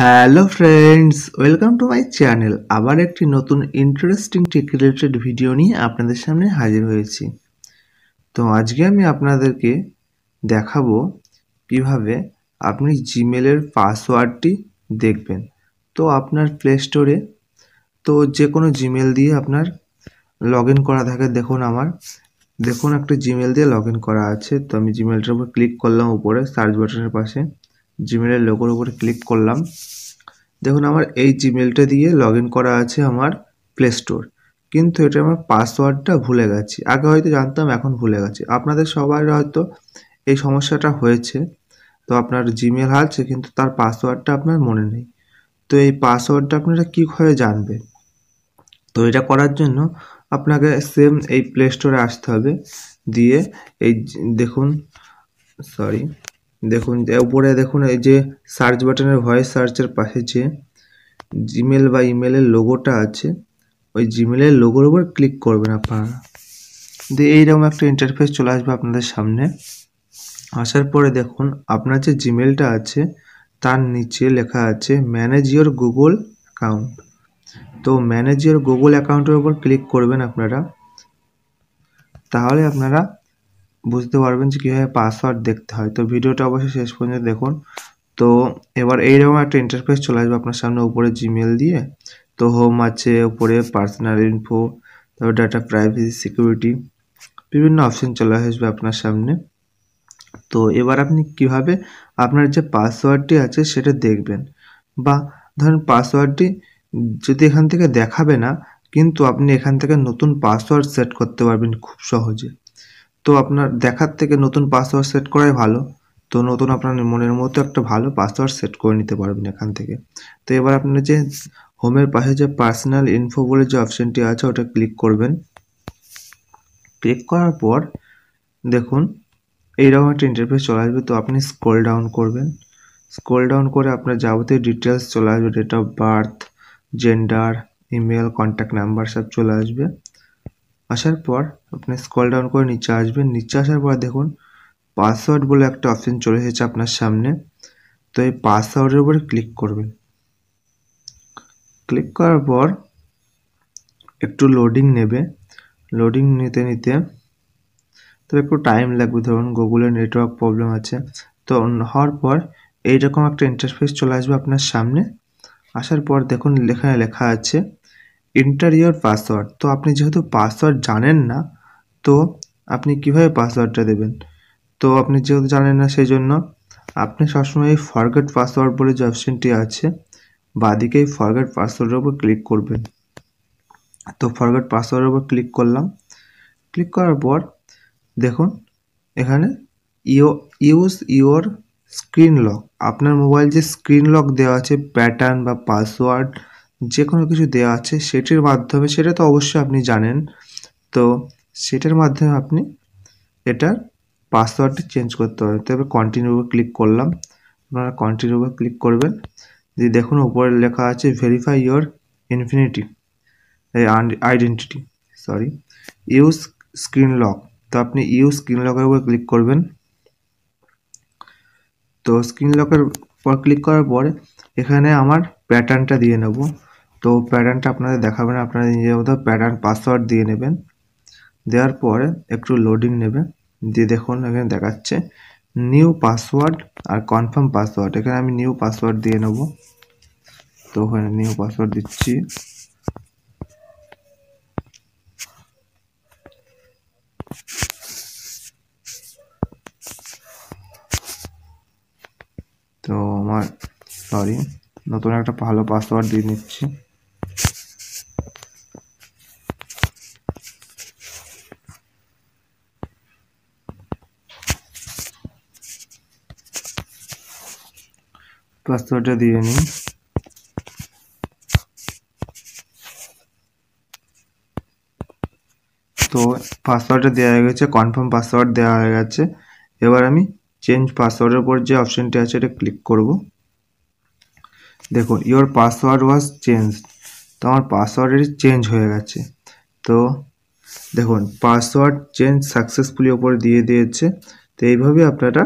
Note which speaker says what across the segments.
Speaker 1: Hello friends, welcome to my channel. আবার একটি নতুন ইন্টারেস্টিং টেক রিলেটেড ভিডিও নিয়ে আপনাদের সামনে হাজির হয়েছি। তো আজকে আমি আপনাদেরকে দেখাবো কিভাবে আপনি জিমেলের পাসওয়ার্ডটি দেখবেন। তো আপনার প্লে স্টোরে তো যে কোনো জিমেল দিয়ে আপনার লগ ইন করা থাকে। দেখুন একটা জিমেল দিয়ে লগ ইন করা আছে। তো আমি জিমেলটার উপর ক্লিক করলাম, উপরে সার্চ বাটনের পাশে জিমেলের লোগোর উপরে ক্লিক করলাম। দেখুন আমার এই জিমেলটা দিয়ে লগ ইন করা আছে আমার প্লে স্টোর, কিন্তু এটা আমার পাসওয়ার্ডটা ভুলে গেছি। আগে হয়তো জানতাম, এখন ভুলে গেছি। আপনাদের সবার হয়তো এই সমস্যাটা হয়েছে। তো আপনার জিমেল আছে কিন্তু তার পাসওয়ার্ডটা আপনার মনে নেই। তো এই পাসওয়ার্ডটা আপনারা কীভাবে জানবেন? তো এটা করার জন্য আপনাকে সেম এই প্লে স্টোরে আসতে হবে। দিয়ে এই দেখুন যে উপরে দেখুন এই যে সার্চ বাটনের ভয়েস সার্চের পাশে যে জিমেল বা ইমেলের লোগোটা আছে, ওই জিমেলের লোগোর উপর ক্লিক করবেন আপনারা। দিয়ে এইরকম একটা ইন্টারফেস চলে আসবে আপনাদের সামনে। আসার পরে দেখুন আপনার যে জিমেলটা আছে তার নিচে লেখা আছে ম্যানেজ ইওর গুগল অ্যাকাউন্ট। তো ম্যানেজ ইওর গুগল অ্যাকাউন্টের উপর ক্লিক করবেন আপনারা। তাহলে আপনারা বুঝতে পারবেন যে কীভাবে পাসওয়ার্ড দেখতে হয়। তো ভিডিওটা অবশ্যই শেষ পর্যন্ত দেখুন। তো এবার এইরকম একটা ইন্টারফেস চলে আসবে আপনার সামনে। উপরে জিমেল দিয়ে তো হোম আছে, উপরে পার্সোনাল ইনফো, তারপর ডাটা প্রাইভেসি, সিকিউরিটি, বিভিন্ন অপশন চলে আসবে আপনার সামনে। তো এবার আপনি কিভাবে আপনার যে পাসওয়ার্ডটি আছে সেটা দেখবেন, বা ধরুন পাসওয়ার্ডটি যদি এখান থেকে দেখাবে না, কিন্তু আপনি এখান থেকে নতুন পাসওয়ার্ড সেট করতে পারবেন খুব সহজে। তো আপনার দেখার থেকে নতুন পাসওয়ার্ড সেট করাই ভালো। তো নতুন আপনার মনের মতো একটা ভালো পাসওয়ার্ড সেট করে নিতে পারবেন এখান থেকে। তো এবার আপনার যে হোমের পাশে যে পার্সোনাল ইনফো বলে যে অপশানটি আছে ওটা ক্লিক করবেন। ক্লিক করার পর দেখুন এইরকম একটা ইন্টারফেস চলে আসবে। তো আপনি স্ক্রল ডাউন করবেন। স্ক্রল ডাউন করে আপনার যাবতীয় ডিটেলস চলে আসবে, date of birth, gender, email, contact number সব চলে আসবে। আসার পর আপনি স্ক্রল ডাউন করে নিচে আসবেন। নিচে আসার পর দেখুন পাসওয়ার্ড বলে একটা অপশন চলে এসেছে আপনার সামনে। তো এই পাসওয়ার্ডের উপরে ক্লিক করবেন। ক্লিক করার পর একটু লোডিং নেবে। লোডিং নিতে নিতে তো একটু টাইম লাগবে, ধরুন গুগলের নেটওয়ার্ক প্রবলেম আছে। তো হওয়ার পর এইরকম একটা ইন্টারফেস চলে আসবে আপনার সামনে। আসার পর দেখুন এখানে লেখা আছে এন্টার ইওর পাসওয়ার্ড। তো আপনি যেহেতু পাসওয়ার্ড জানেন না, তো আপনি কিভাবে পাসওয়ার্ডটা দেবেন? তো আপনি যেহেতু জানেন না, সেই জন্য আপনি সবসময় এই ফরগেট পাসওয়ার্ড বলে যে অপশনটি আছে বাঁদিকে, এই ফরগেট পাসওয়ার্ডের উপর ক্লিক করবেন। তো ফরগেট পাসওয়ার্ডের উপর ক্লিক করলাম। ক্লিক করার পর দেখুন এখানে ইউজ ইওর স্ক্রিন লক। আপনার মোবাইল যে স্ক্রিন লক দেওয়া আছে, প্যাটার্ন বা পাসওয়ার্ড যে কোনো কিছু দেওয়া আছে, সেটির মাধ্যমে, সেটা তো অবশ্যই আপনি জানেন, তো সেটার মাধ্যমে আপনি এটার পাসওয়ার্ডটি চেঞ্জ করতে পারবেন। তবে কন্টিনিউ উপর ক্লিক করলাম। আপনারা কন্টিনিউ উপর ক্লিক করবেন। যে দেখুন উপরে লেখা আছে verify your identity, use screen lock. তো আপনি ইউজ স্ক্রিন লকের উপর ক্লিক করবেন। তো স্ক্রিন লকের পর ক্লিক করার পরে এখানে আমার প্যাটার্নটা দিয়ে নেব। তো প্যাটার্নটা আপনাদের দেখাবেন, আপনারা নিজের মতো প্যাটার্ন পাসওয়ার্ড দিয়ে নেবেন। দেওয়ার পরে একটু লোডিং নেবে। দিয়ে দেখুন এখানে দেখাচ্ছে নিউ পাসওয়ার্ড আর কনফার্ম পাসওয়ার্ড। এখানে আমি নিউ পাসওয়ার্ড দিয়ে নেব। তো ওখানে নিউ পাসওয়ার্ড দিচ্ছি। তো আমার নতুন একটা ভালো পাসওয়ার্ড দিয়ে নিচ্ছি। পাসওয়ার্ডটা দিয়ে নিই। তো পাসওয়ার্ডটা দেওয়া হয়ে গেছে, কনফার্ম পাসওয়ার্ড দেওয়া হয়ে গেছে। এবার আমি চেঞ্জ পাসওয়ার্ডের উপর যে অপশানটি আছে এটা ক্লিক করব। দেখুন ইওর পাসওয়ার্ড ওয়াজ চেঞ্জ। তো আমার পাসওয়ার্ডেরই চেঞ্জ হয়ে গেছে। তো দেখুন পাসওয়ার্ড চেঞ্জ সাকসেসফুলি ওপরে দিয়ে দিয়েছে। তো এইভাবে আপনারা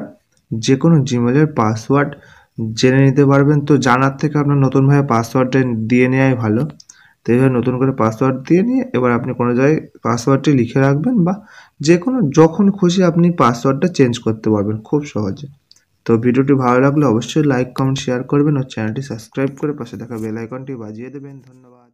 Speaker 1: যে কোনো জিমেলের পাসওয়ার্ড জেনে নিতে পারবেন। তো জানার থেকে আপনার নতুনভাবে পাসওয়ার্ডটা দিয়ে নেওয়াই ভালো। তো এইভাবে নতুন করে পাসওয়ার্ড দিয়ে নিয়ে এবার আপনি কোনো জায়গায় পাসওয়ার্ডটি লিখে রাখবেন বা যেকোনো যখন খুশি আপনি পাসওয়ার্ডটা চেঞ্জ করতে পারবেন খুব সহজে। তো ভিডিওটি ভালো লাগলে অবশ্যই লাইক, কমেন্ট, শেয়ার করবেন ও চ্যানেলটি সাবস্ক্রাইব করে পাশে থাকা বেল আইকনটি বাজিয়ে দেবেন। ধন্যবাদ।